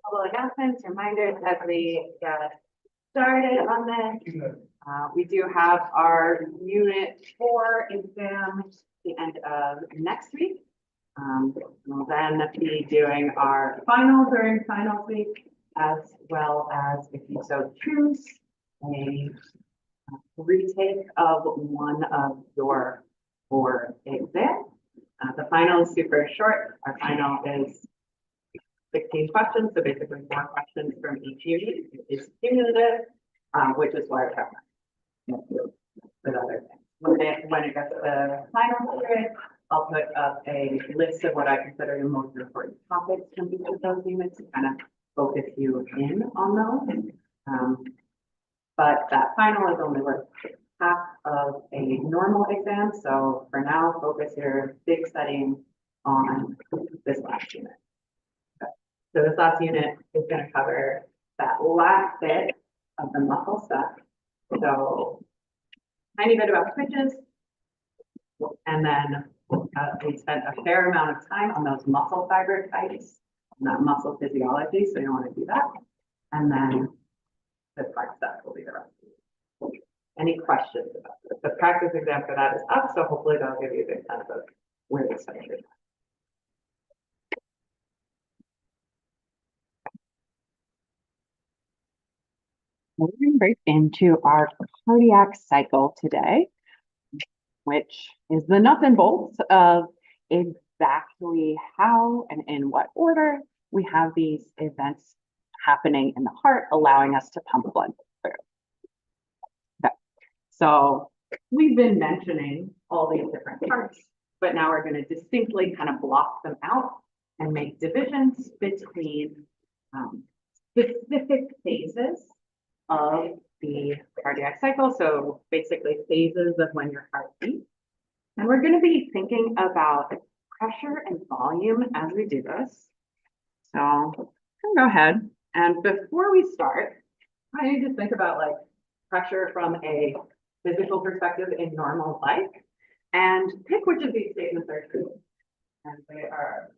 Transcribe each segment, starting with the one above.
couple announcements, reminders as we get started on this. We do have our Unit 4 exam at the end of next week. We'll then be doing our final during finals week, as well as, if you so choose, a retake of one of your 4 exams. The final is super short. Our final is 16 questions, so basically 4 questions from each unit. It is cumulative, which is why we have with other things. When it gets to the final period, I'll put up a list of what I consider the most important topics from each of those units to kind of focus you in on those. But that final is only worth half of a normal exam. So for now, focus your big studying on this last unit. So this last unit is going to cover that last bit of the muscle stuff. So tiny bit about twitches, and then we spent a fair amount of time on those muscle fiber types, not muscle physiology, so you don't want to do that. And then the part stuff will be the rest of it. Any questions about this? The practice exam for that is up, so hopefully that'll give you a good sense of where to study it. We're going to break into our cardiac cycle today, which is the nuts and bolts of exactly how and in what order we have these events happening in the heart, allowing us to pump blood through. Okay. So we've been mentioning all these different parts, but now we're going to distinctly kind of block them out and make divisions between specific phases of the cardiac cycle. So basically phases of when your heart beats. And we're going to be thinking about pressure and volume as we do this. So I'm going to go ahead. And before we start, I need to think about like pressure from a physical perspective in normal life and pick which of these statements are true. And they are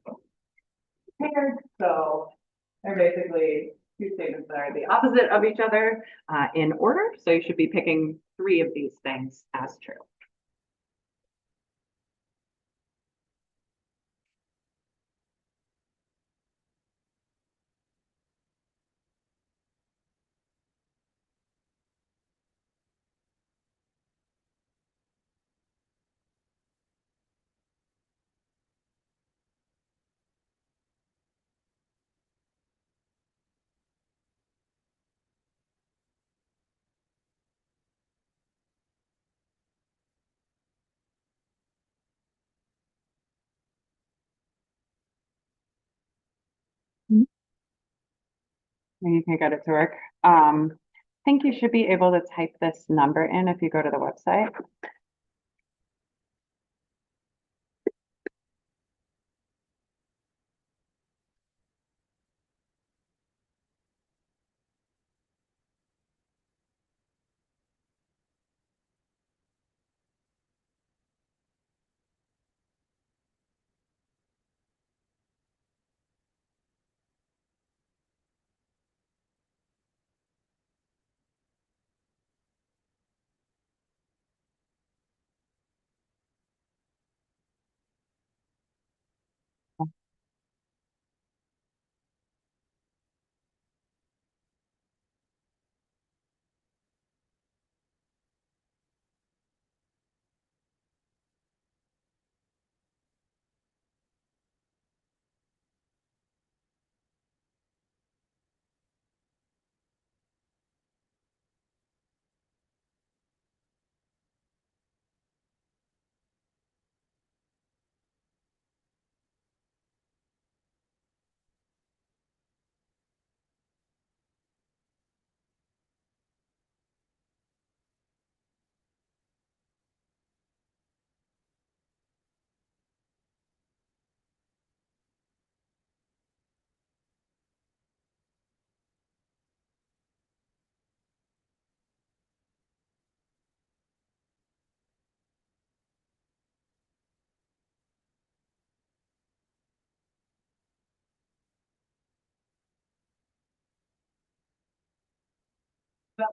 paired. So they're basically 2 statements that are the opposite of each other in order. So you should be picking 3 of these things as true. You can get it to work. I think you should be able to type this number in if you go to the website. All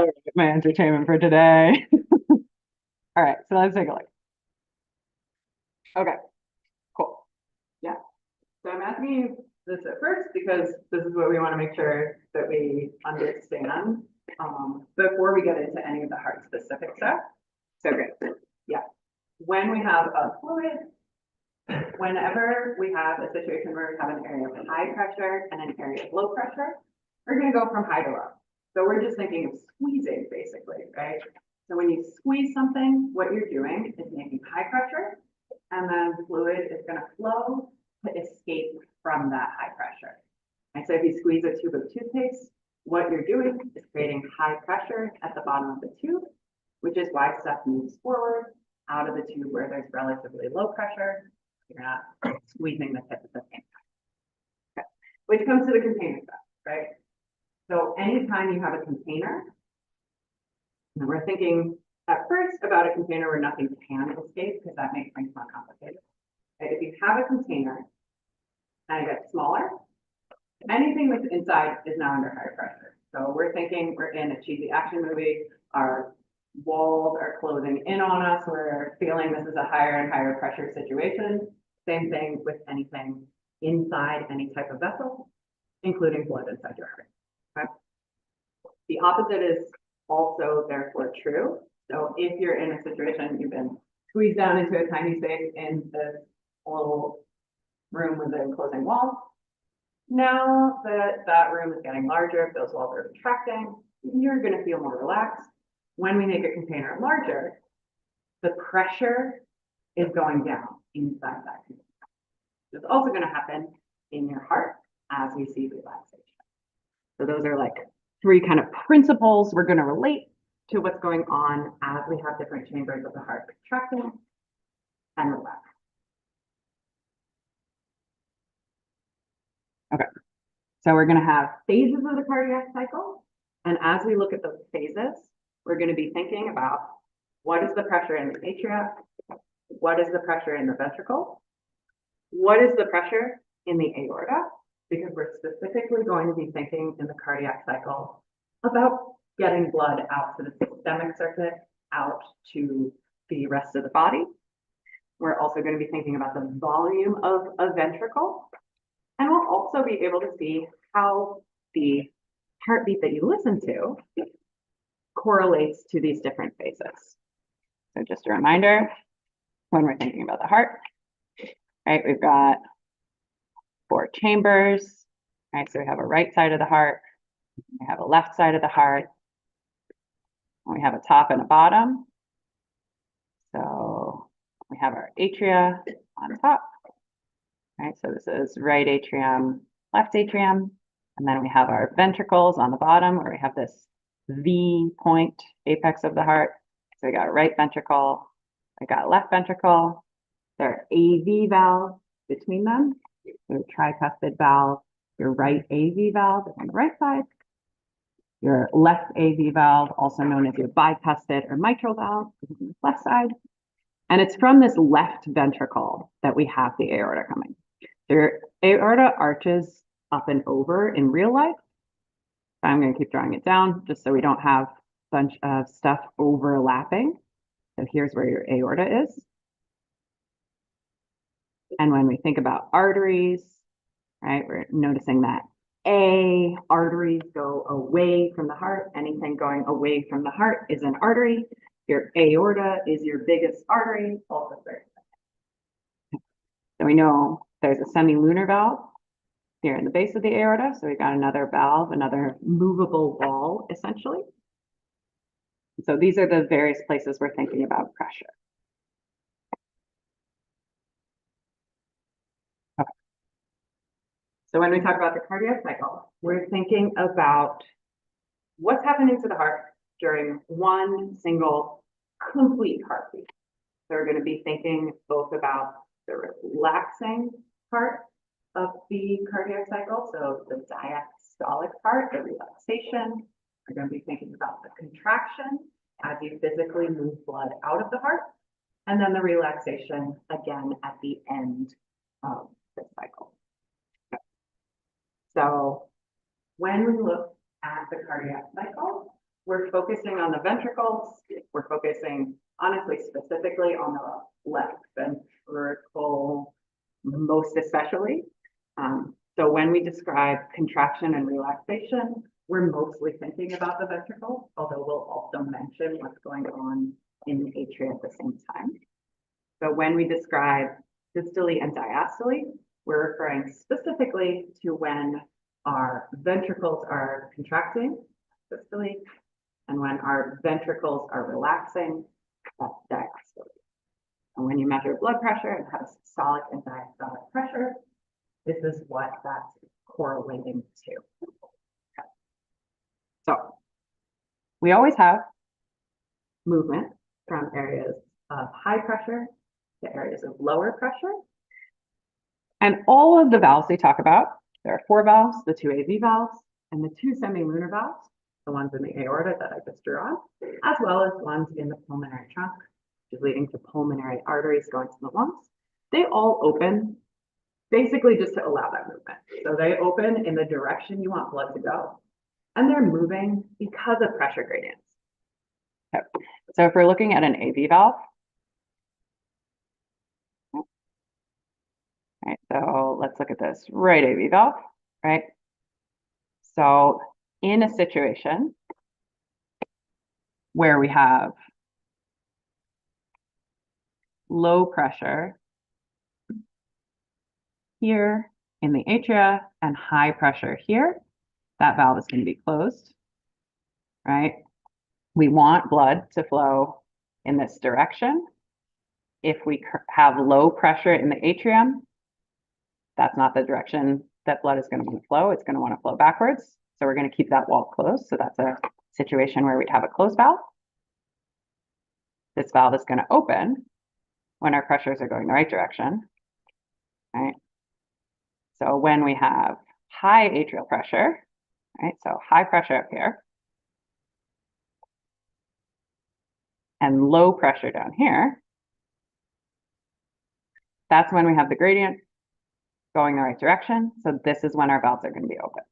right, my entertainment for today. All right, so let's take a look. Okay, cool. Yeah. So I'm asking you this at first because this is what we want to make sure that we understand before we get into any of the heart specific stuff. So great. Yeah. When we have a fluid, whenever we have a situation where we have an area of high pressure and an area of low pressure, we're going to go from high to low. So we're just thinking of squeezing basically, right? So when you squeeze something, what you're doing is making high pressure, and then fluid is going to flow to escape from that high pressure. And so if you squeeze a tube of toothpaste, what you're doing is creating high pressure at the bottom of the tube, which is why stuff moves forward out of the tube where there's relatively low pressure. You're not squeezing the tip at the same time. Okay. Which comes to the container stuff, right? So anytime you have a container, and we're thinking at first about a container where nothing can escape because that makes things more complicated. Right? If you have a container and it gets smaller, anything that's inside is now under higher pressure. So we're thinking we're in a cheesy action movie, our walls are closing in on us, we're feeling this is a higher and higher pressure situation. Same thing with anything inside any type of vessel, including blood inside your heart. Okay? The opposite is also therefore true. So if you're in a situation, you've been squeezed down into a tiny space in this little room with an enclosing wall, now that that room is getting larger, those walls are contracting, you're going to feel more relaxed. When we make a container larger, the pressure is going down inside that container. It's also going to happen in your heart as we see relaxation. So those are like three kind of principles we're going to relate to what's going on as we have different chambers of the heart contracting and relaxing. Okay. So we're going to have phases of the cardiac cycle. And as we look at those phases, we're going to be thinking about what is the pressure in the atria? What is the pressure in the ventricle? What is the pressure in the aorta? Because we're specifically going to be thinking in the cardiac cycle about getting blood out to the systemic circuit, out to the rest of the body. We're also going to be thinking about the volume of a ventricle. And we'll also be able to see how the heartbeat that you listen to correlates to these different phases. So just a reminder, when we're thinking about the heart, right, we've got 4 chambers, right? So we have a right side of the heart, we have a left side of the heart, and we have a top and a bottom. So we have our atria on top, right? So this is right atrium, left atrium, and then we have our ventricles on the bottom where we have this V point apex of the heart. So we got right ventricle, I got left ventricle. There are AV valves between them. Your tricuspid valve, your right AV valve is on the right side. Your left AV valve, also known as your bicuspid or mitral valve, is on the left side. And it's from this left ventricle that we have the aorta coming. Your aorta arches up and over in real life. I'm going to keep drawing it down just so we don't have a bunch of stuff overlapping. So here's where your aorta is. And when we think about arteries, right, we're noticing that arteries go away from the heart. Anything going away from the heart is an artery. Your aorta is your biggest artery, also very. So we know There's a semilunar valve here in the base of the aorta. So we've got another valve, another movable wall, essentially. So these are the various places we're thinking about pressure. Okay. So when we talk about the cardiac cycle, we're thinking about what's happening to the heart during one single complete heartbeat. So we're going to be thinking both about the relaxing part of the cardiac cycle, so the diastolic part, the relaxation. We're going to be thinking about the contraction as you physically move blood out of the heart, and then the relaxation again at the end of the cycle. So when we look at the cardiac cycle, we're focusing on the ventricles. We're focusing, honestly, specifically on the left ventricle, most especially. So when we describe contraction and relaxation, we're mostly thinking about the ventricle, although we'll also mention what's going on in the atria at the same time. So when we describe systole and diastole, we're referring specifically to when our ventricles are contracting, systole, and when our ventricles are relaxing, that's diastole. And when you measure blood pressure and have systolic and diastolic pressure, this is what that's correlating to. Okay. So we always have movement from areas of high pressure to areas of lower pressure. And all of the valves they talk about, there are 4 valves, the 2 AV valves and the 2 semilunar valves, the ones in the aorta that I just drew on, as well as ones in the pulmonary trunk, which is leading to pulmonary arteries going to the lungs. They all open basically just to allow that movement. So they open in the direction you want blood to go, and they're moving because of pressure gradients. Okay. So if we're looking at an AV valve, right, so let's look at this right AV valve, right? So in a situation where we have low pressure here in the atria and high pressure here, that valve is going to be closed, right? We want blood to flow in this direction. If we have low pressure in the atrium, that's not the direction that blood is going to want to flow. It's going to want to flow backwards. So we're going to keep that wall closed. So that's a situation where we'd have a closed valve. This valve is going to open when our pressures are going the right direction, right? So when we have high atrial pressure, right? So high pressure up here and low pressure down here, that's when we have the gradient going the right direction. So this is when our valves are going to be open.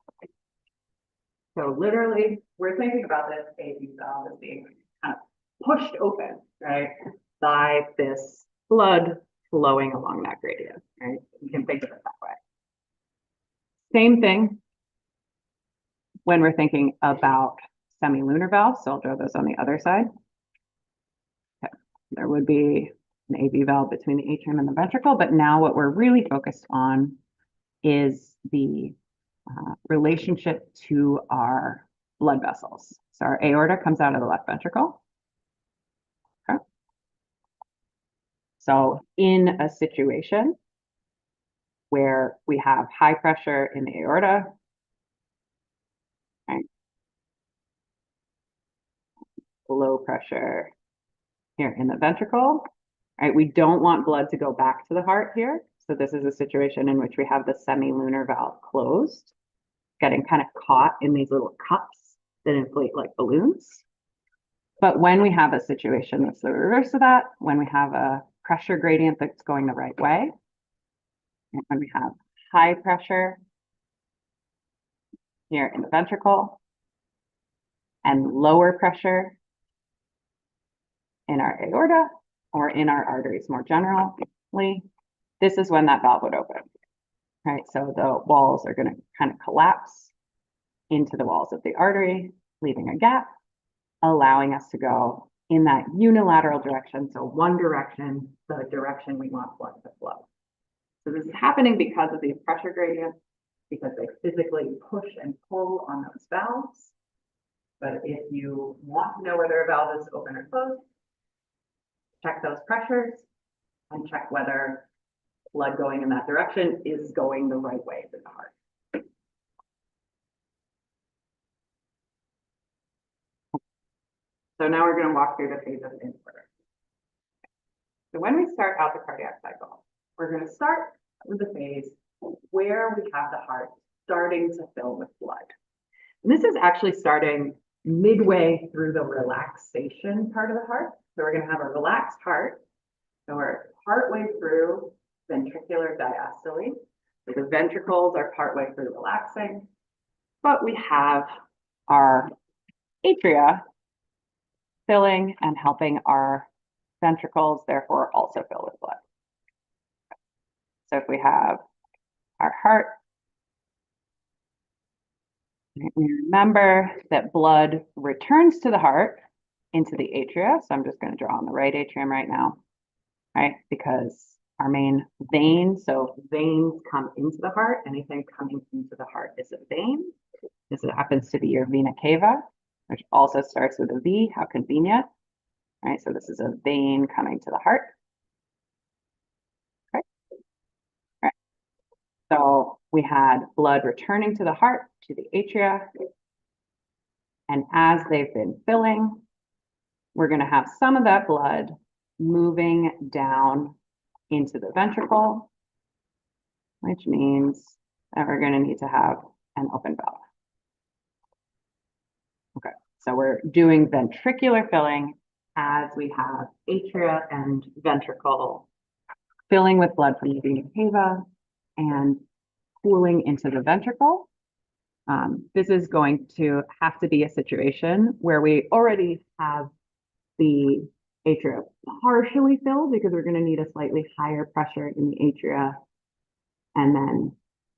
So literally, we're thinking about this AV valve as being kind of pushed open, right, by this blood flowing along that gradient, right? You can think of it that way. Same thing when we're thinking about semilunar valves. So I'll draw those on the other side. Okay. There would be an AV valve between the atrium and the ventricle, but now what we're really focused on is the relationship to our blood vessels. So our aorta comes out of the left ventricle. Okay. So in a situation where we have high pressure in the aorta, right, low pressure here in the ventricle, right, we don't want blood to go back to the heart here. So this is a situation in which we have the semilunar valve closed, getting kind of caught in these little cups that inflate like balloons. But when we have a situation that's the reverse of that, when we have a pressure gradient that's going the right way, and when we have high pressure here in the ventricle and lower pressure in our aorta or in our arteries more generally, this is when that valve would open, right? So the walls are going to kind of collapse into the walls of the artery, leaving a gap, allowing us to go in that unilateral direction. So one direction, the direction we want blood to flow. So this is happening because of these pressure gradients, because they physically push and pull on those valves. But if you want to know whether a valve is open or closed, check those pressures and check whether blood going in that direction is going the right way to the heart. So now we're going to walk through the phases in order. So when we start out the cardiac cycle, we're going to start with the phase where we have the heart starting to fill with blood. And this is actually starting midway through the relaxation part of the heart. So we're going to have a relaxed heart. So we're partway through ventricular diastole. So the ventricles are partway through relaxing, but we have our atria filling and helping our ventricles, therefore also fill with blood. So if we have our heart, we remember that blood returns to the heart into the atria. So I'm just going to draw on the right atrium right now, right? Because our main vein, so veins come into the heart. Anything coming into the heart is a vein. This happens to be your vena cava, which also starts with a V. How convenient, right? So this is a vein coming to the heart. Okay. Right. So we had blood returning to the heart, to the atria. And as they've been filling, we're going to have some of that blood moving down into the ventricle, which means that we're going to need to have an open valve. Okay, so we're doing ventricular filling as we have atria and ventricle filling with blood from the vena cava and cooling into the ventricle. This is going to have to be a situation where we already have the atria partially filled because we're going to need a slightly higher pressure in the atria and then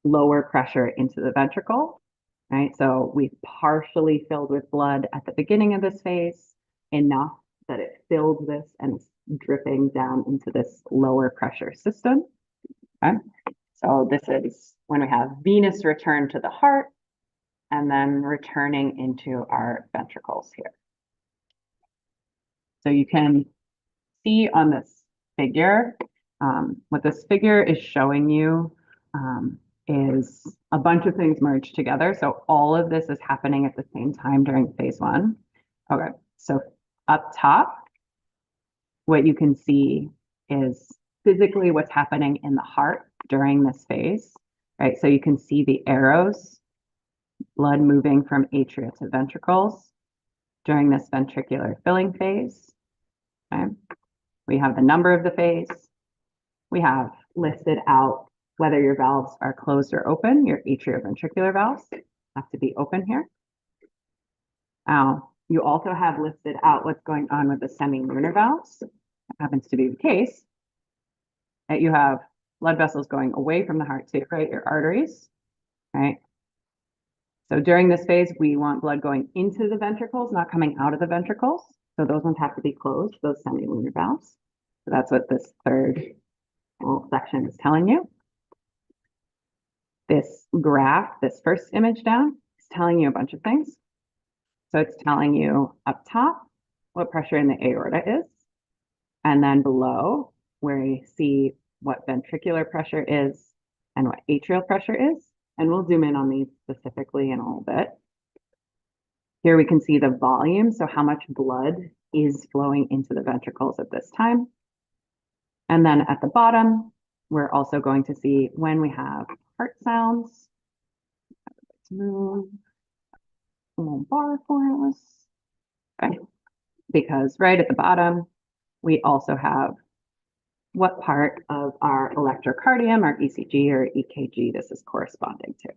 lower pressure into the ventricle, right? So we've partially filled with blood at the beginning of this phase, enough that it filled this and is dripping down into this lower pressure system, okay? So this is when we have venous return to the heart and then returning into our ventricles here. So you can see on this figure, what this figure is showing you is a bunch of things merged together. So all of this is happening at the same time during phase one. Okay, so up top, what you can see is physically what's happening in the heart during this phase, right? So you can see the arrows, blood moving from atria to ventricles during this ventricular filling phase. Okay. We have the number of the phase. We have listed out whether your valves are closed or open. Your atrioventricular valves have to be open here. Now, you also have listed out what's going on with the semilunar valves. That happens to be the case that you have blood vessels going away from the heart too, right? Your arteries, right? So during this phase, we want blood going into the ventricles, not coming out of the ventricles. So those ones have to be closed, those semilunar valves. So that's what this third little section is telling you. This graph, this first image down, is telling you a bunch of things. So it's telling you up top what pressure in the aorta is, and then below where you see what ventricular pressure is and what atrial pressure is. And we'll zoom in on these specifically in a little bit. Here we can see the volume, so how much blood is flowing into the ventricles at this time. And then at the bottom, we're also going to see when we have heart sounds. Let's move a little bar for us. Okay. Because right at the bottom, we also have what part of our electrocardium, our ECG or EKG, this is corresponding to.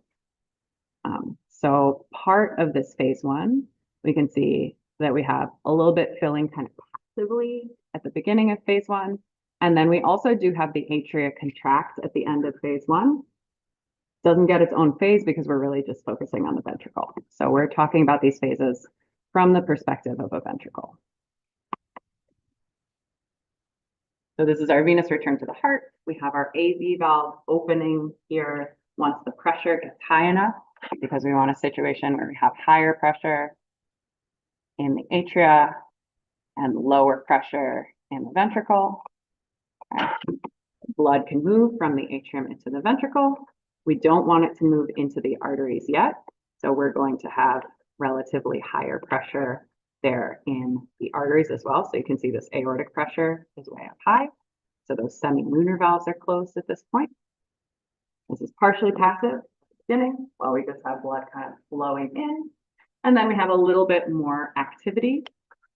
So part of this phase one, we can see that we have a little bit filling kind of passively at the beginning of phase one. And then we also do have the atria contract at the end of phase one. Doesn't get its own phase because we're really just focusing on the ventricle. So we're talking about these phases from the perspective of a ventricle. So this is our venous return to the heart. We have our AV valve opening here once the pressure gets high enough, because we want a situation where we have higher pressure in the atria and lower pressure in the ventricle. Blood can move from the atrium into the ventricle. We don't want it to move into the arteries yet, so we're going to have relatively higher pressure there in the arteries as well. So you can see this aortic pressure is way up high. So those semi-lunar valves are closed at this point. This is partially passive at the beginning, while we just have blood kind of flowing in. And then we have a little bit more activity.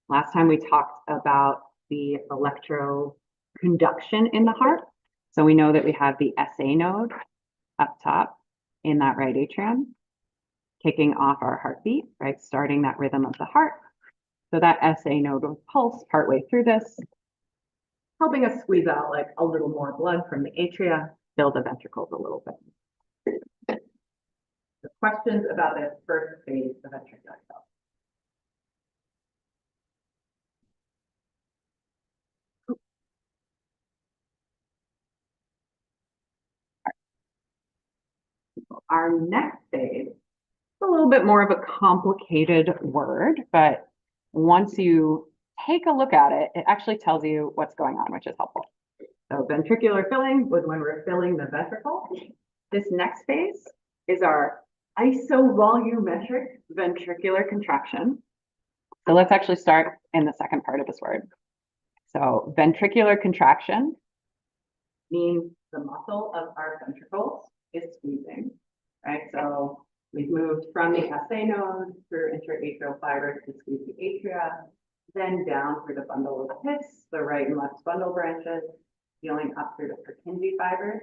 Last time we talked about the electroconduction in the heart. So we know that we have the SA node up top in that right atrium, kicking off our heartbeat, right? Starting that rhythm of the heart. So that SA node will pulse partway through this, helping us squeeze out like a little more blood from the atria, fill the ventricles a little bit. The questions about this first phase of ventricular health. Our next phase is a little bit more of a complicated word, but once you take a look at it, it actually tells you what's going on, which is helpful. So ventricular filling was when we're filling the ventricle. This next phase is our isovolumetric ventricular contraction. So let's actually start in the second part of this word. So ventricular contraction means the muscle of our ventricles is squeezing, right? So we've moved from the SA node through interatrial fibers to squeeze the atria, then down through the bundle of His, the right and left bundle branches, healing up through the Purkinje fibers,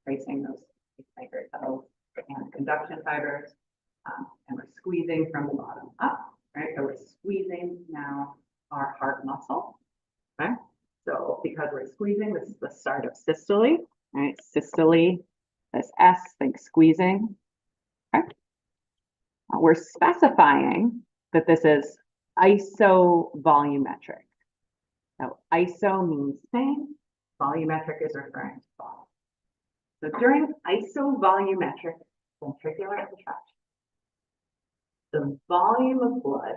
tracing those pacemaker cells and conduction fibers, and we're squeezing from the bottom up, right? So we're squeezing now our heart muscle, okay? So because we're squeezing, this is the start of systole, right? Systole, this S, think squeezing, okay? We're specifying that this is isovolumetric. So iso means same, volumetric is referring to volume. So during isovolumetric ventricular contraction, the volume of blood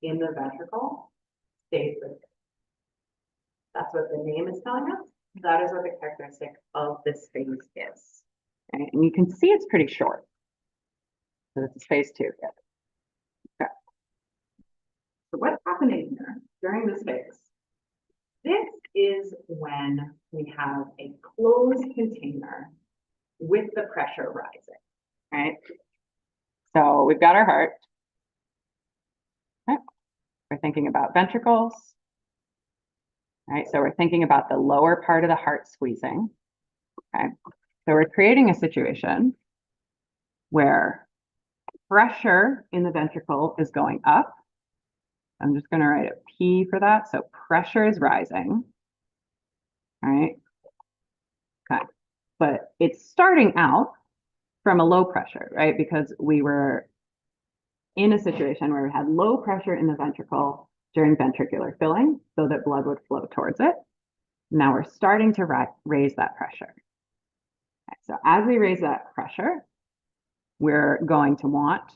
in the ventricle stays the same. That's what the name is telling us. That is what the characteristic of this phase is. Okay? And you can see it's pretty short. So this is phase 2. Okay. So what's happening here during this phase? This is when we have a closed container with the pressure rising, right? So we've got our heart. Okay. We're thinking about ventricles. Right, so we're thinking about the lower part of the heart squeezing. Okay, so we're creating a situation where pressure in the ventricle is going up. I'm just going to write a P for that. So pressure is rising. All right. Okay, but it's starting out from a low pressure, right? Because we were in a situation where we had low pressure in the ventricle during ventricular filling so that blood would flow towards it. Now we're starting to raise that pressure. Okay, so as we raise that pressure, we're going to want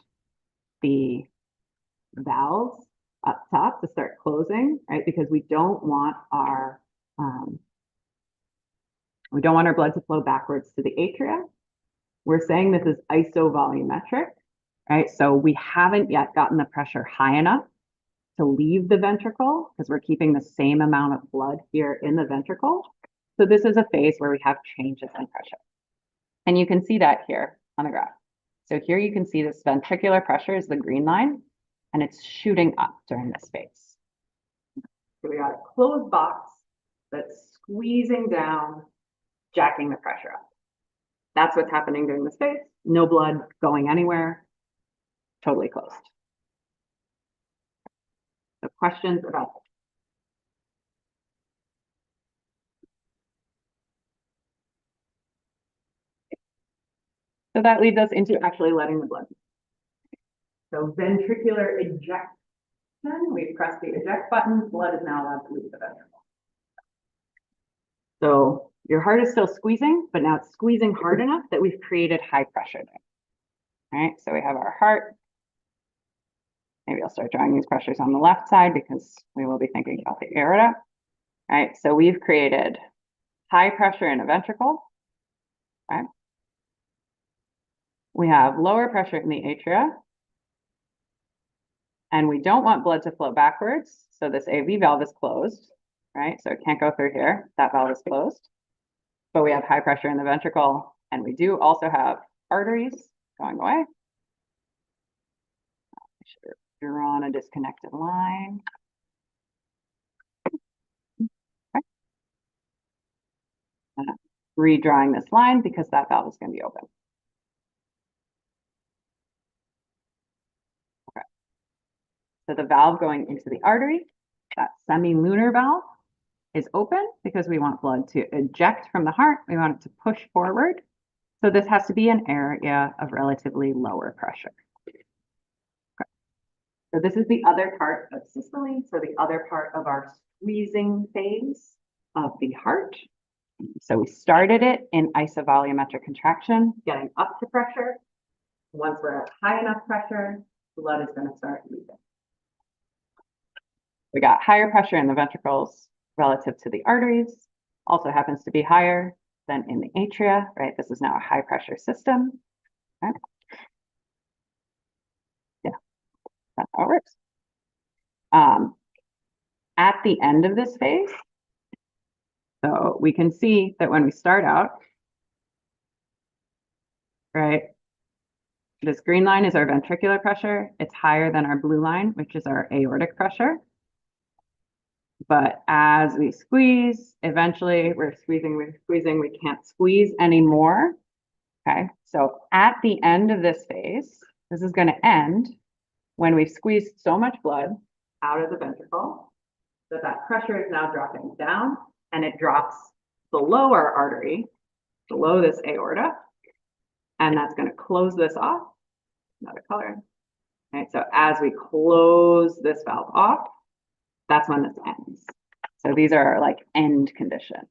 the valves up top to start closing, right? Because we don't want our blood to flow backwards to the atria. We're saying this is isovolumetric, right? So we haven't yet gotten the pressure high enough to leave the ventricle because we're keeping the same amount of blood here in the ventricle. So this is a phase where we have changes in pressure. And you can see that here on the graph. So here you can see this ventricular pressure is the green line, and it's shooting up during this phase. So we got a closed box that's squeezing down, jacking the pressure up. That's what's happening during this phase. No blood going anywhere, totally closed. So questions about this? So that leads us into actually letting the blood. So ventricular ejection, we press the eject button, blood is now allowed to leave the ventricle. So your heart is still squeezing, but now it's squeezing hard enough that we've created high pressure there. All right, so we have our heart. Maybe I'll start drawing these pressures on the left side because we will be thinking about the aorta. All right, so we've created high pressure in a ventricle. All right. We have lower pressure in the atria. And we don't want blood to flow backwards. So this AV valve is closed, right? So it can't go through here. That valve is closed. But we have high pressure in the ventricle. And we do also have arteries going away. I should have drawn a disconnected line. Okay. Redrawing this line because that valve is going to be open. Okay. So the valve going into the artery, that semilunar valve, is open because we want blood to eject from the heart. We want it to push forward. So this has to be an area of relatively lower pressure. Okay. So this is the other part of systole. So the other part of our squeezing phase of the heart. So we started it in isovolumetric contraction, getting up to pressure. Once we're at high enough pressure, blood is going to start leaving. We got higher pressure in the ventricles relative to the arteries, also happens to be higher than in the atria, right? This is now a high pressure system. Okay. Yeah, that's how it works. At the end of this phase, so we can see that when we start out, right, this green line is our ventricular pressure. It's higher than our blue line, which is our aortic pressure. But as we squeeze, eventually we're squeezing, we can't squeeze anymore. Okay, so at the end of this phase, this is going to end when we've squeezed so much blood out of the ventricle that that pressure is now dropping down and it drops below our artery, below this aorta, and that's going to close this off. Another color. Right, so as we close this valve off, that's when this ends. So these are like end conditions.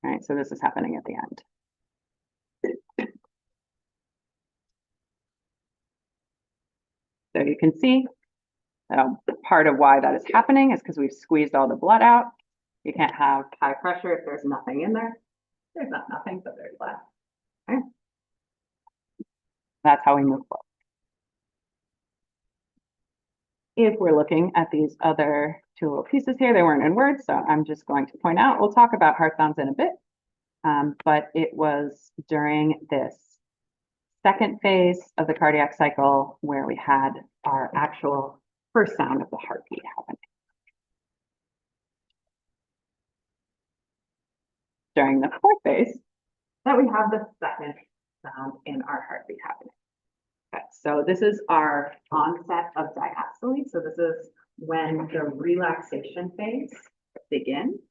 Right, so this is happening at the end. So you can see that part of why that is happening is because we've squeezed all the blood out. You can't have high pressure if there's nothing in there. There's not nothing, but there's blood. Okay. That's how we move forward. If we're looking at these other two little pieces here, they weren't in words, so I'm just going to point out, we'll talk about heart sounds in a bit, but it was during this second phase of the cardiac cycle where we had our actual first sound of the heartbeat happening. During the fourth phase, that we have the second sound in our heartbeat happening. Okay, so this is our onset of diastole. So this is when the relaxation phase begins.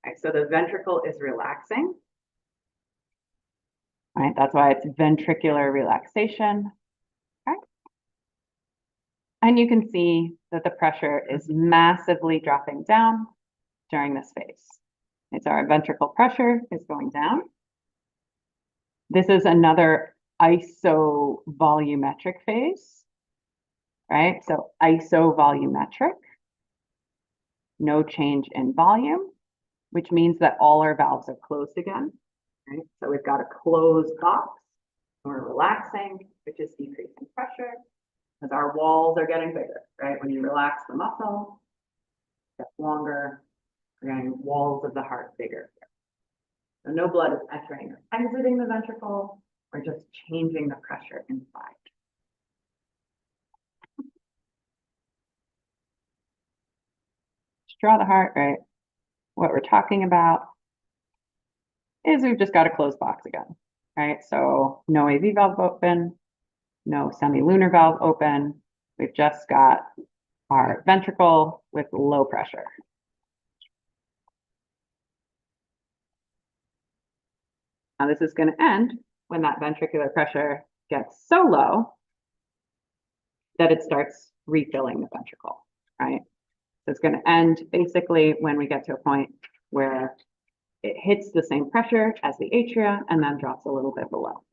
Okay, so the ventricle is relaxing. Right, that's why it's ventricular relaxation. Okay. And you can see that the pressure is massively dropping down during this phase. It's our ventricle pressure is going down. This is another isovolumetric phase, right? So isovolumetric, no change in volume, which means that all our valves are closed again. Right? So we've got a closed box. We're relaxing, which is decreasing pressure, because our walls are getting bigger, right? When you relax the muscle, it gets longer, we're getting walls of the heart bigger. So no blood is entering or exiting the ventricle, we're just changing the pressure inside. Just draw the heart, right? What we're talking about is we've just got a closed box again, right? So no AV valve open, no semilunar valve open. We've just got our ventricle with low pressure. Now this is going to end when that ventricular pressure gets so low that it starts refilling the ventricle, right? So it's going to end basically when we get to a point where it hits the same pressure as the atria and then drops a little bit below.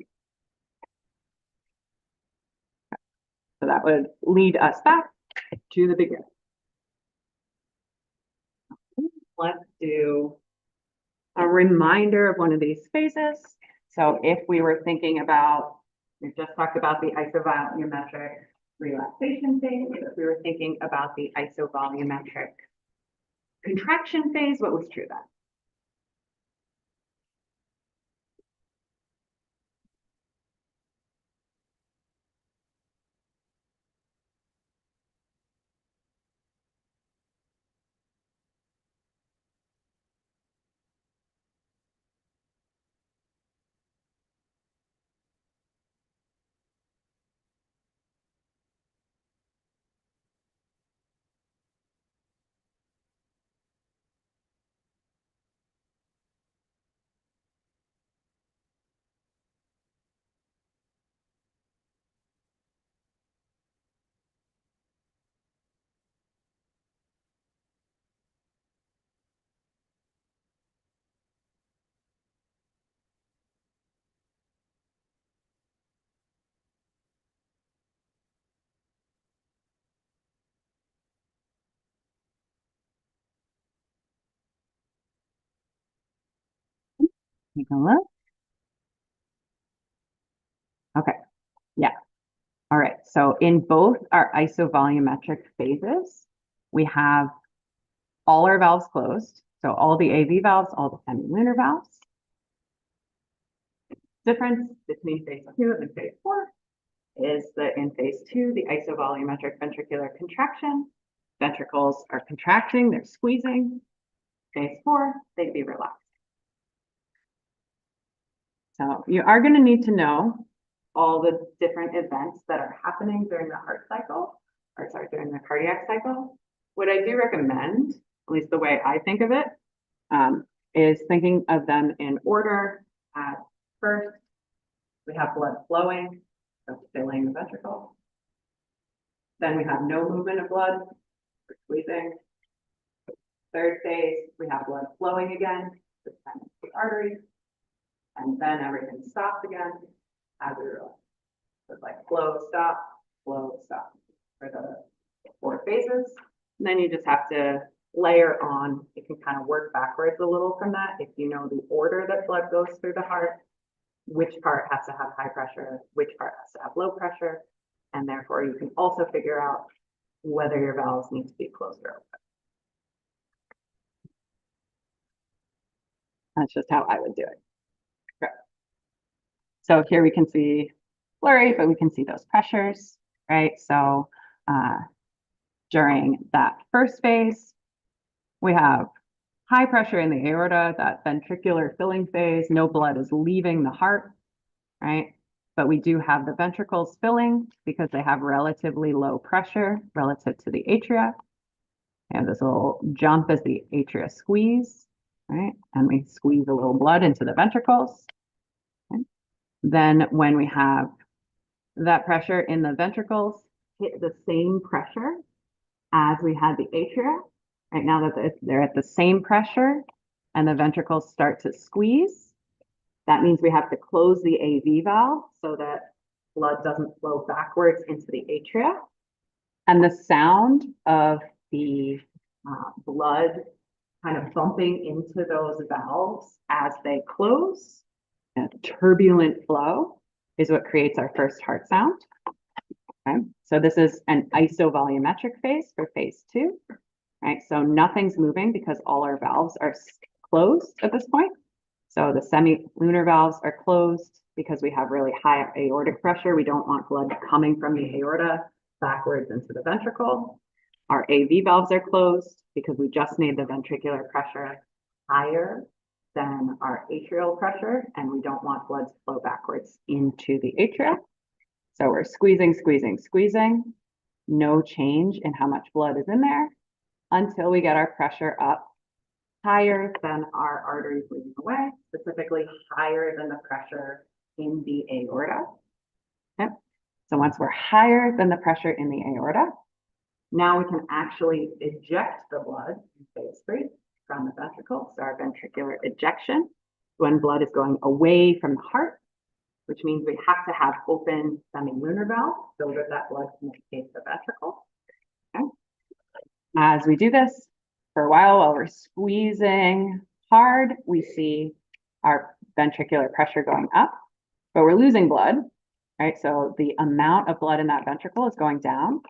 So that would lead us back to the beginning. Let's do a reminder of one of these phases. So if we were thinking about, we just talked about the isovolumetric relaxation phase. If we were thinking about the isovolumetric contraction phase, what was true then? Take a look. Okay, yeah. All right, so in both our isovolumetric phases, we have all our valves closed. So all the AV valves, all the semilunar valves. Difference between phase 2 and phase 4 is that in phase 2, the isovolumetric ventricular contraction, ventricles are contracting, they're squeezing. Phase 4, they'd be relaxed. So you are going to need to know all the different events that are happening during the heart cycle, or sorry, during the cardiac cycle. What I do recommend, at least the way I think of it, is thinking of them in order. At first, we have blood flowing, so filling the ventricle. Then we have no movement of blood, we're squeezing. Third phase, we have blood flowing again, this time it's the arteries. And then everything stops again as we realize. So it's like flow, stop for the 4 phases. And then you just have to layer on, you can kind of work backwards a little from that. If you know the order that blood goes through the heart, which part has to have high pressure, which part has to have low pressure. And therefore you can also figure out whether your valves need to be closed or open. That's just how I would do it. Okay. So here we can see blurry, but we can see those pressures, right? So during that first phase, we have high pressure in the aorta, that ventricular filling phase, no blood is leaving the heart, right? But we do have the ventricles filling because they have relatively low pressure relative to the atria. And this little jump as the atria squeeze, right? And we squeeze a little blood into the ventricles. Okay. Then when we have that pressure in the ventricles hit the same pressure as we had the atria, right? Now that they're at the same pressure and the ventricles start to squeeze, that means we have to close the AV valve so that blood doesn't flow backwards into the atria. And the sound of the blood kind of bumping into those valves as they close, a turbulent flow, is what creates our first heart sound. Okay, so this is an isovolumetric phase for phase 2, right? So nothing's moving because all our valves are closed at this point. So the semilunar valves are closed because we have really high aortic pressure. We don't want blood coming from the aorta backwards into the ventricle. Our AV valves are closed because we just made the ventricular pressure higher than our atrial pressure, and we don't want blood to flow backwards into the atria. So we're squeezing, squeezing, squeezing. No change in how much blood is in there until we get our pressure up higher than our arteries leading away, specifically higher than the pressure in the aorta. Okay. So once we're higher than the pressure in the aorta, now we can actually eject the blood in phase 3 from the ventricle. So our ventricular ejection, when blood is going away from the heart, which means we have to have open semilunar valve so that blood can escape the ventricle. Okay. As we do this for a while we're squeezing hard, we see our ventricular pressure going up, but we're losing blood, right? So the amount of blood in that ventricle is going down.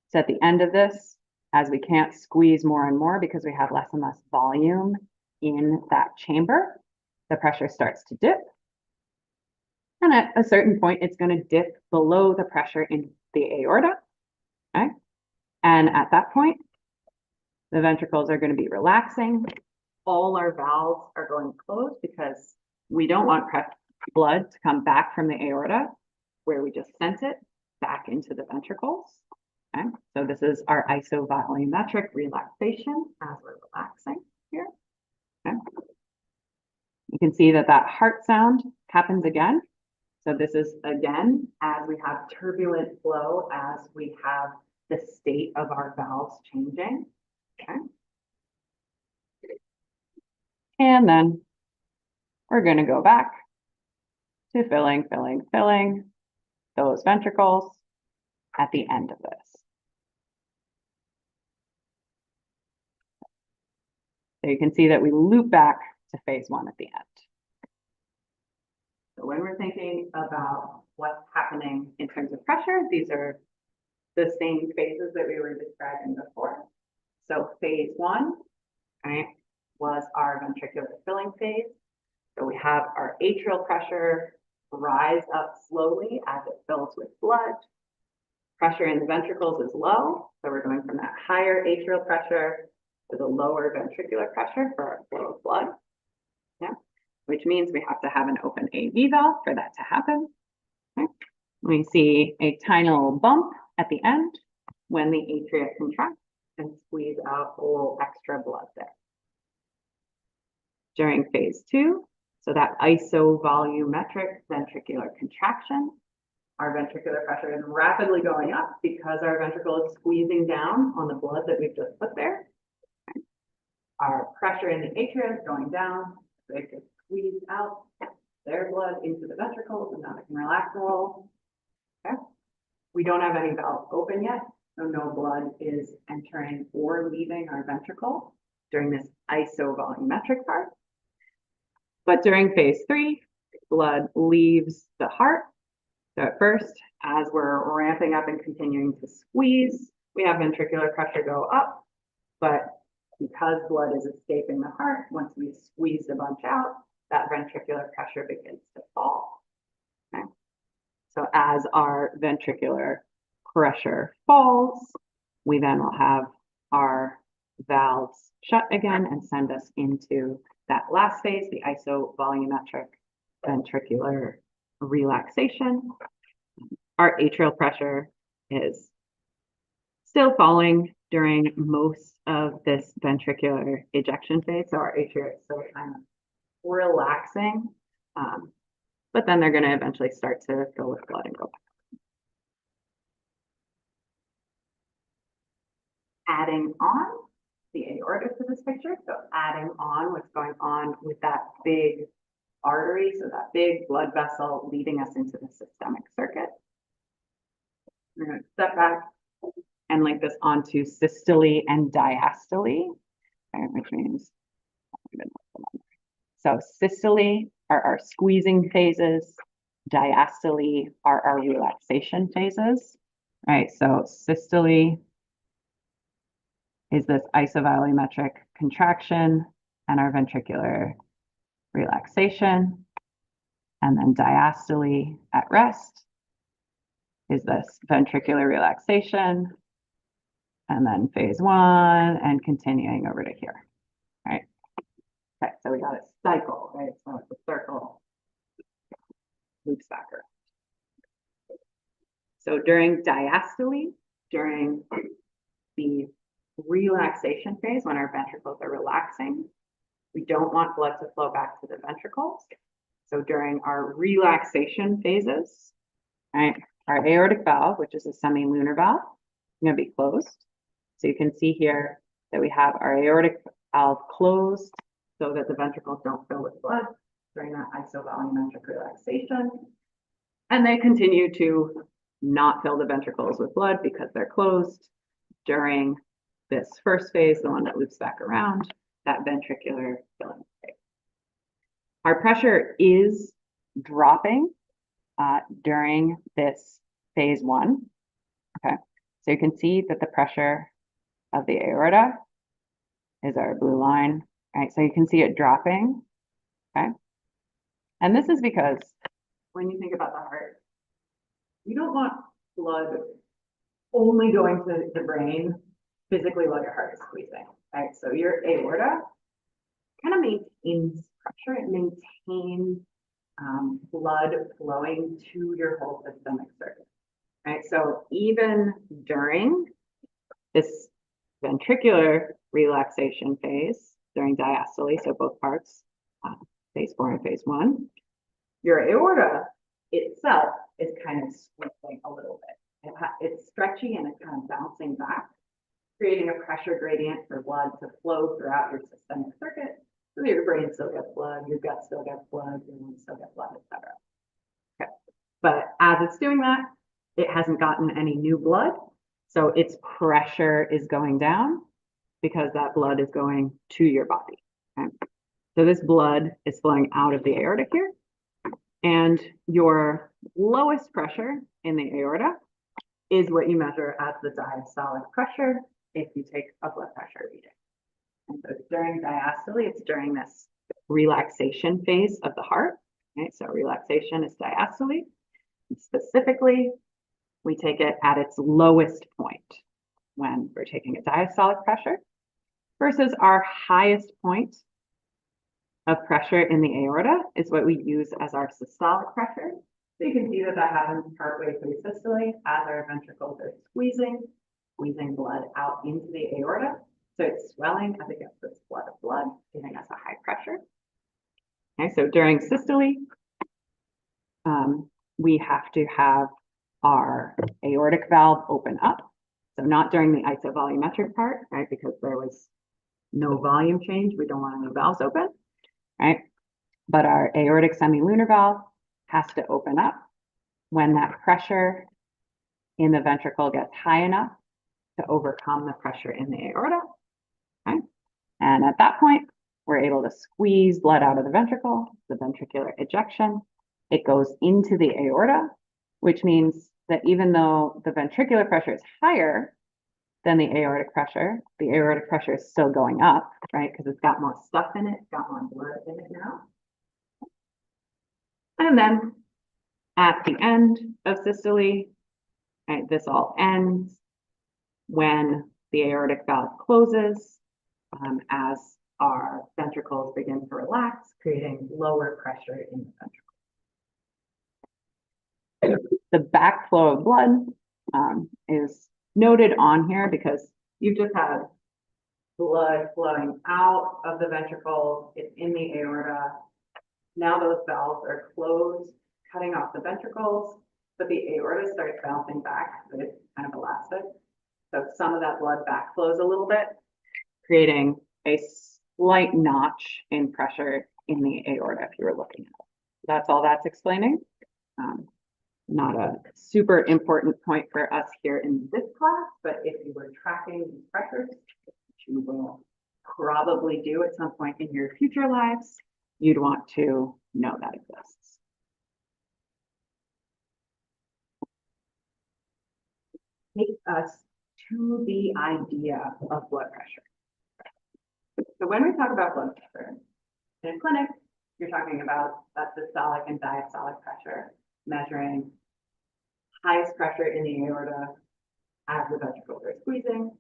So at the end of this, as we can't squeeze more and more because we have less and less volume in that chamber, the pressure starts to dip. And at a certain point, it's going to dip below the pressure in the aorta. Okay? And at that point, the ventricles are going to be relaxing. All our valves are going closed because we don't want blood to come back from the aorta where we just sent it back into the ventricles. Okay? So this is our isovolumetric relaxation as we're relaxing here. Okay? You can see that heart sound happens again. So this is again, as we have turbulent flow, as we have the state of our valves changing. Okay. And then we're going to go back to filling those ventricles at the end of this. So you can see that we loop back to phase one at the end. So when we're thinking about what's happening in terms of pressure, these are the same phases that we were describing before. So phase one, right, was our ventricular filling phase. So we have our atrial pressure rise up slowly as it fills with blood. Pressure in the ventricles is low, so we're going from that higher atrial pressure to the lower ventricular pressure for our flow of blood. Yeah, which means we have to have an open AV valve for that to happen. Okay. We see a tiny little bump at the end when the atria contract and squeeze out a little extra blood there. During phase two, so that isovolumetric ventricular contraction, our ventricular pressure is rapidly going up because our ventricle is squeezing down on the blood that we've just put there. Okay. Our pressure in the atria is going down, so it gets squeezed out their blood into the ventricles, and now they can relax a little. Okay. We don't have any valves open yet, so no blood is entering or leaving our ventricle during this isovolumetric part. But during phase three, blood leaves the heart. So at first, as we're ramping up and continuing to squeeze, we have ventricular pressure go up, but because blood is escaping the heart, once we squeeze a bunch out, that ventricular pressure begins to fall. Okay. So as our ventricular pressure falls, we then will have our valves shut again and send us into that last phase, the isovolumetric ventricular relaxation. Our atrial pressure is still falling during most of this ventricular ejection phase. So our atria is still kind of relaxing, but then they're going to eventually start to fill with blood and go back. Adding on the aorta to this picture, so adding on what's going on with that big artery, so that big blood vessel leading us into the systemic circuit. We're going to step back and link this onto systole and diastole, which means, so systole are our squeezing phases, diastole are our relaxation phases, right? So systole is this isovolumetric contraction and our ventricular relaxation. And then diastole at rest is this ventricular relaxation. And then phase one and continuing over to here, right? Okay, so we got a cycle, right? So it's a circle, loops back around. So during diastole, during the relaxation phase, when our ventricles are relaxing, we don't want blood to flow back to the ventricles. So during our relaxation phases, right, our aortic valve, which is a semilunar valve, is going to be closed. So you can see here that we have our aortic valve closed so that the ventricles don't fill with blood during that isovolumetric relaxation. And they continue to not fill the ventricles with blood because they're closed during this first phase, the one that loops back around, that ventricular filling phase. Our pressure is dropping during this phase one. Okay, so you can see that the pressure of the aorta is our blue line, right? So you can see it dropping, okay? And this is because when you think about the heart, you don't want blood only going to the brain physically while your heart is squeezing, right? So your aorta kind of maintains pressure. It maintains blood flowing to your whole systemic circuit, right? So even during this ventricular relaxation phase, during diastole, so both parts, phase 4 and phase 1, your aorta itself is kind of squeezing a little bit. It's stretchy and it's kind of bouncing back, creating a pressure gradient for blood to flow throughout your systemic circuit. So your brain still gets blood, your gut still gets blood, your lungs still get blood, etc. Okay. But as it's doing that, it hasn't gotten any new blood. So its pressure is going down because that blood is going to your body. Okay? So this blood is flowing out of the aorta here. And your lowest pressure in the aorta is what you measure as the diastolic pressure if you take a blood pressure reading. And so during diastole, it's during this relaxation phase of the heart. Right? So relaxation is diastole. And specifically, we take it at its lowest point when we're taking a diastolic pressure versus our highest point of pressure in the aorta is what we use as our systolic pressure. So you can see that that happens partway through systole as our ventricles are squeezing blood out into the aorta. So it's swelling as it gets this flood of blood, giving us a high pressure. Okay, so during systole, we have to have our aortic valve open up. So not during the isovolumetric part, right? Because there was no volume change. We don't want any valves open, right? But our aortic semilunar valve has to open up when that pressure in the ventricle gets high enough to overcome the pressure in the aorta. Okay? And at that point, we're able to squeeze blood out of the ventricle, the ventricular ejection. It goes into the aorta, which means that even though the ventricular pressure is higher than the aortic pressure is still going up, right? Because it's got more stuff in it, got more blood in it now. And then at the end of systole, right, this all ends when the aortic valve closes as our ventricles begin to relax, creating lower pressure in the ventricle. The backflow of blood is noted on here because you've just had blood flowing out of the ventricle. It's in the aorta. Now those valves are closed, cutting off the ventricles, but the aorta starts bouncing back. It's kind of elastic. So some of that blood backflows a little bit, creating a slight notch in pressure in the aorta if you were looking at it. That's all that's explaining. Not a super important point for us here in this class, but if you were tracking these pressures, which you will probably do at some point in your future lives, you'd want to know that exists. Take us to the idea of blood pressure. So when we talk about blood pressure in a clinic, you're talking about that systolic and diastolic pressure, measuring highest pressure in the aorta as the ventricles are squeezing,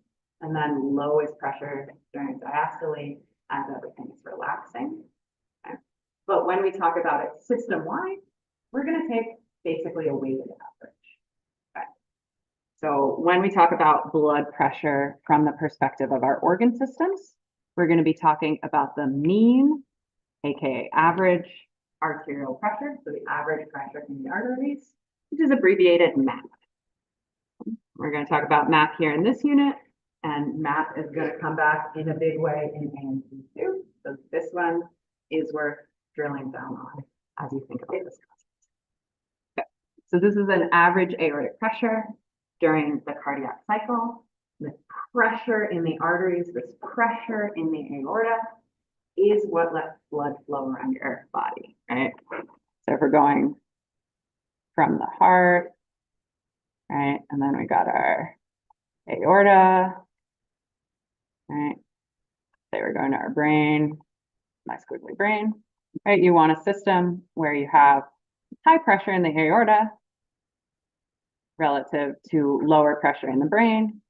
and then lowest pressure during diastole as everything is relaxing. Okay. But when we talk about it system-wide, we're going to take basically a weighted average. Okay. So when we talk about blood pressure from the perspective of our organ systems, we're going to be talking about the mean, aka average arterial pressure, so the average pressure in the arteries, which is abbreviated MAP. We're going to talk about MAP here in this unit, and MAP is going to come back in a big way in A&P too. So So this one is worth drilling down on as you think about this concept. Okay. So this is an average aortic pressure during the cardiac cycle. The pressure in the arteries, this pressure in the aorta is what lets blood flow around your body, right? So if we're going from the heart, right, and then we got our aorta, right? Say we're going to our brain, my squiggly brain, right? You want a system where you have high pressure in the aorta relative to lower pressure in the brain,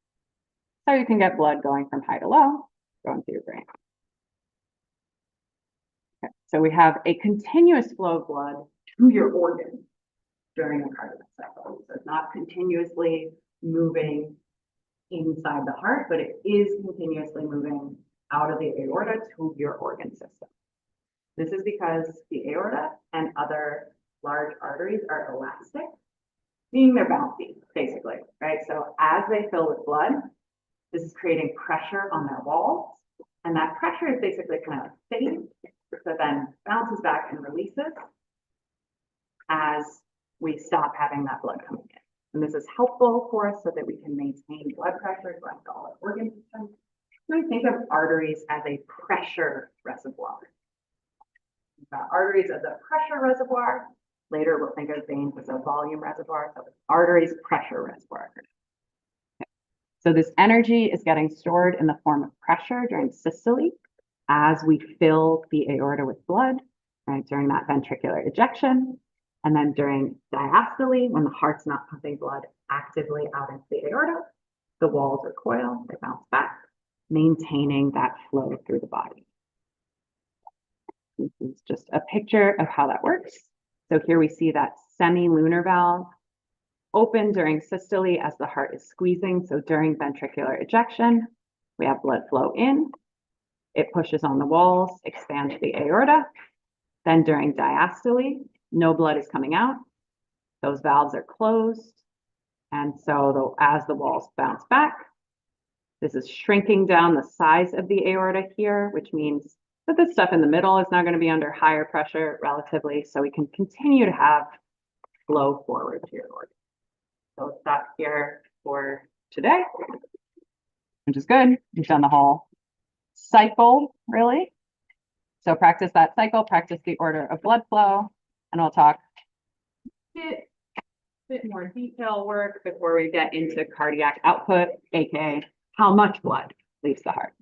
so you can get blood going from high to low, going through your brain. Okay. So we have a continuous flow of blood to your organs during the cardiac cycle. So it's not continuously moving inside the heart, but it is continuously moving out of the aorta to your organ system. This is because the aorta and other large arteries are elastic, meaning they're bouncy, basically, right? So as they fill with blood, this is creating pressure on their walls, and that pressure is basically kind of steady, so then bounces back and releases as we stop having that blood coming in. And this is helpful for us so that we can maintain blood pressure going to all our organ systems. So we think of arteries as a pressure reservoir. We've got arteries as a pressure reservoir. Later, we'll think of veins as a volume reservoir. So arteries, pressure reservoir. Okay. So this energy is getting stored in the form of pressure during systole as we fill the aorta with blood, right, during that ventricular ejection. And then during diastole, when the heart's not pumping blood actively out into the aorta, the walls are coiled, they bounce back, maintaining that flow through the body. This is just a picture of how that works. So here we see that semi-lunar valve open during systole as the heart is squeezing. So during ventricular ejection, we have blood flow in, it pushes on the walls, expands the aorta. Then during diastole, no blood is coming out. Those valves are closed. And so as the walls bounce back, this is shrinking down the size of the aorta here, which means that this stuff in the middle is now going to be under higher pressure relatively, so we can continue to have flow forward to your organ. So we'll stop here for today, which is good. We've done the whole cycle, really. So practice that cycle, practice the order of blood flow, and we'll talk a bit more detail work before we get into cardiac output, aka how much blood leaves the heart.